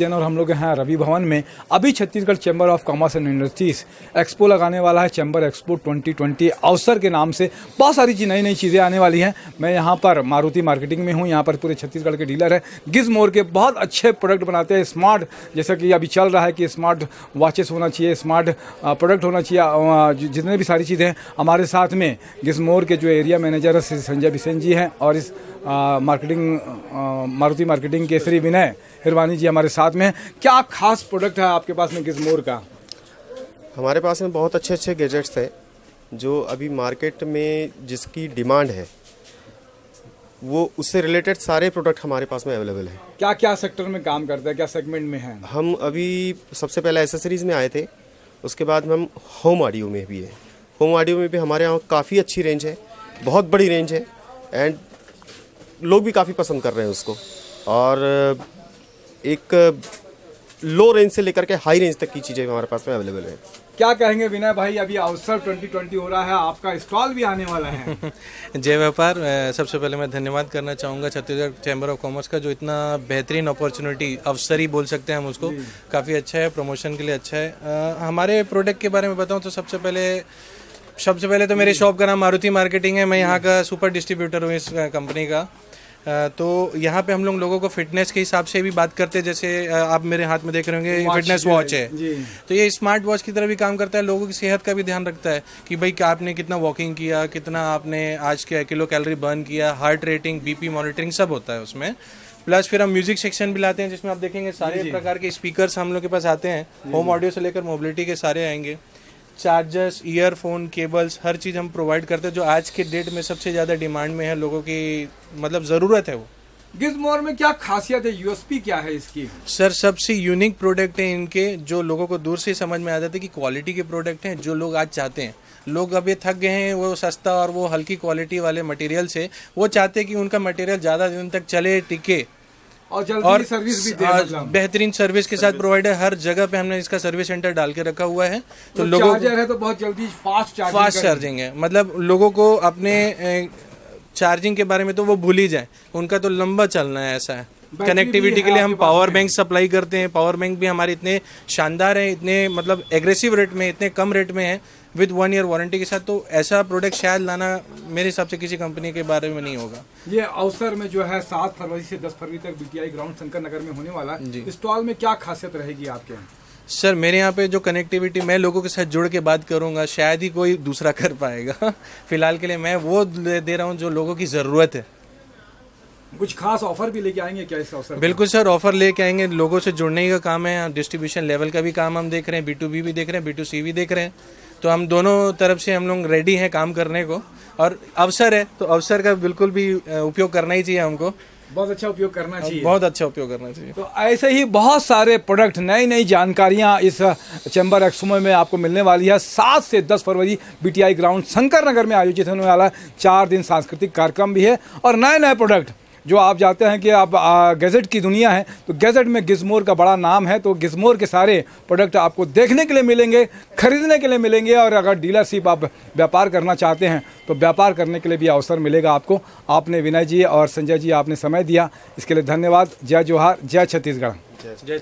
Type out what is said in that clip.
और हम लोग हैं रवि भवन में। अभी Chhattisgarh chamber of commerce and industries expo लगाने वाला है। चैम्बर एक्सपो 2020 अवसर के नाम से बहुत सारी नई नई चीज़ें आने वाली हैं। मैं यहाँ पर मारुति मार्केटिंग में हूँ। यहाँ पर पूरे छत्तीसगढ़ के डीलर है। गिज़मोर के बहुत अच्छे प्रोडक्ट बनाते हैं। स्मार्ट, जैसा कि अभी चल रहा है कि स्मार्ट वॉचेस होना चाहिए, स्मार्ट प्रोडक्ट होना चाहिए, जितने भी सारी चीज़ें हैं। हमारे साथ में गिज़मोर के जो एरिया मैनेजर है श्री संजय बिसेन जी हैं और इस मारुति मार्केटिंग के श्री विनय हिरवानी जी हमारे साथ में। क्या खास प्रोडक्ट है आपके पास में गिज़मोर का? हमारे पास में बहुत अच्छे अच्छे गैजेट्स हैं जो अभी मार्केट में जिसकी डिमांड है वो उससे रिलेटेड सारे प्रोडक्ट हमारे पास में अवेलेबल है। क्या क्या सेक्टर में काम करता है, क्या सेगमेंट में है? हम अभी सबसे पहले एसेसरीज में आए थे, उसके बाद में हम होम ऑडियो में भी है। होम ऑडियो में भी हमारे यहाँ काफ़ी अच्छी रेंज है, बहुत बड़ी रेंज है एंड लोग भी काफ़ी पसंद कर रहे हैं उसको। और एक लो रेंज से लेकर के हाई रेंज तक की चीज़ें हमारे पास में अवेलेबल है। क्या कहेंगे विनय भाई, अभी अवसर 2020 हो रहा है, आपका स्टॉल भी आने वाला है। जय व्यापार। सबसे पहले मैं धन्यवाद करना चाहूँगा छत्तीसगढ़ चैम्बर ऑफ कॉमर्स का, जो इतना बेहतरीन अपॉर्चुनिटी, अवसर ही बोल सकते हैं हम उसको, काफ़ी अच्छा है, प्रमोशन के लिए अच्छा है। हमारे प्रोडक्ट के बारे में बताऊँ तो सबसे पहले तो मेरे शॉप का नाम मारुति मार्केटिंग है। मैं यहाँ का सुपर डिस्ट्रीब्यूटर हूँ इस कंपनी का। तो यहाँ पे हम लोगों को फिटनेस के हिसाब से भी बात करते हैं। जैसे आप मेरे हाथ में देख रहे होंगे फिटनेस वॉच है, तो ये स्मार्ट वॉच की तरह भी काम करता है। लोगों की सेहत का भी ध्यान रखता है कि भाई क्या आपने कितना वॉकिंग किया, कितना आपने आज के किलो कैलोरी बर्न किया, हार्ट रेटिंग, बीपी मॉनिटरिंग सब होता है उसमें। प्लस फिर हम म्यूजिक सेक्शन भी लाते हैं जिसमें आप देखेंगे सारे प्रकार के स्पीकर्स हम लोग के पास आते हैं। होम ऑडियो से लेकर मोबिलिटी के सारे आएंगे। चार्जर्स, ईयरफोन, केबल्स, हर चीज़ हम प्रोवाइड करते हैं जो आज के डेट में सबसे ज़्यादा डिमांड में है, लोगों की मतलब ज़रूरत है वो। गिज़मोर में क्या खासियत है, यूएसपी क्या है इसकी? सर सबसे यूनिक प्रोडक्ट है इनके, जो लोगों को दूर से समझ में आ जाता है कि क्वालिटी के प्रोडक्ट हैं जो लोग आज चाहते हैं। लोग अब ये थक गए हैं वो सस्ता और वो हल्की क्वालिटी वाले मटेरियल से। वो चाहते हैं कि उनका मटेरियल ज़्यादा दिन तक चले, टिके और जल्दी सर्विस भी दे। मतलब बेहतरीन सर्विस के साथ प्रोवाइड है। हर जगह पे हमने इसका सर्विस सेंटर डाल के रखा हुआ है। तो लोगों चार्जर है तो बहुत जल्दी फास्ट चार्जिंग है। मतलब लोगों को अपने चार्जिंग के बारे में तो वो भूल ही जाए, उनका तो लंबा चलना है, ऐसा है। कनेक्टिविटी के लिए हम पावर बैंक सप्लाई करते हैं। पावर बैंक भी हमारे इतने शानदार हैं, इतने मतलब एग्रेसिव रेट में, इतने कम रेट में है, विद 1 ईयर वारंटी के साथ। तो ऐसा प्रोडक्ट शायद लाना मेरे हिसाब से किसी कंपनी के बारे में नहीं होगा। ये अवसर में जो है 7 फरवरी से 10 फरवरी तक बीटीआई ग्राउंड शंकर नगर में होने वाला है। स्टॉल में क्या खासियत रहेगी आपके? सर मेरे यहाँ पे जो कनेक्टिविटी मैं लोगों के साथ जुड़ के बात करूँगा शायद ही कोई दूसरा कर पाएगा। फिलहाल के लिए मैं वो दे रहा हूँ जो लोगों की ज़रूरत है। कुछ खास ऑफर भी लेके आएंगे क्या इस अवसर? बिल्कुल सर, ऑफर लेके आएंगे। लोगों से जुड़ने का काम है, डिस्ट्रीब्यूशन लेवल का भी काम हम देख रहे हैं, B2B भी देख रहे हैं, B2C भी देख रहे हैं। तो हम दोनों तरफ से हम लोग रेडी हैं काम करने को। और अवसर है तो अवसर का बिल्कुल भी उपयोग करना ही चाहिए हमको। बहुत अच्छा उपयोग करना चाहिए, बहुत अच्छा उपयोग करना चाहिए। तो ऐसे ही बहुत सारे प्रोडक्ट, नई नई जानकारियां इस चैम्बर एक्सपो में आपको मिलने वाली है। 7 से 10 फरवरी बीटीआई ग्राउंड शंकर नगर में आयोजित होने वाला 4 दिन सांस्कृतिक कार्यक्रम भी है। और नए नए प्रोडक्ट जो आप जानते हैं कि आप गैजेट की दुनिया है, तो गैजेट में गिज़मोर का बड़ा नाम है। तो गिज़मोर के सारे प्रोडक्ट आपको देखने के लिए मिलेंगे, खरीदने के लिए मिलेंगे। और अगर डीलरशिप आप व्यापार करना चाहते हैं तो व्यापार करने के लिए भी अवसर मिलेगा आपको। आपने विनय जी और संजय जी आपने समय दिया, इसके लिए धन्यवाद। जय जोहार, जय छत्तीसगढ़। जय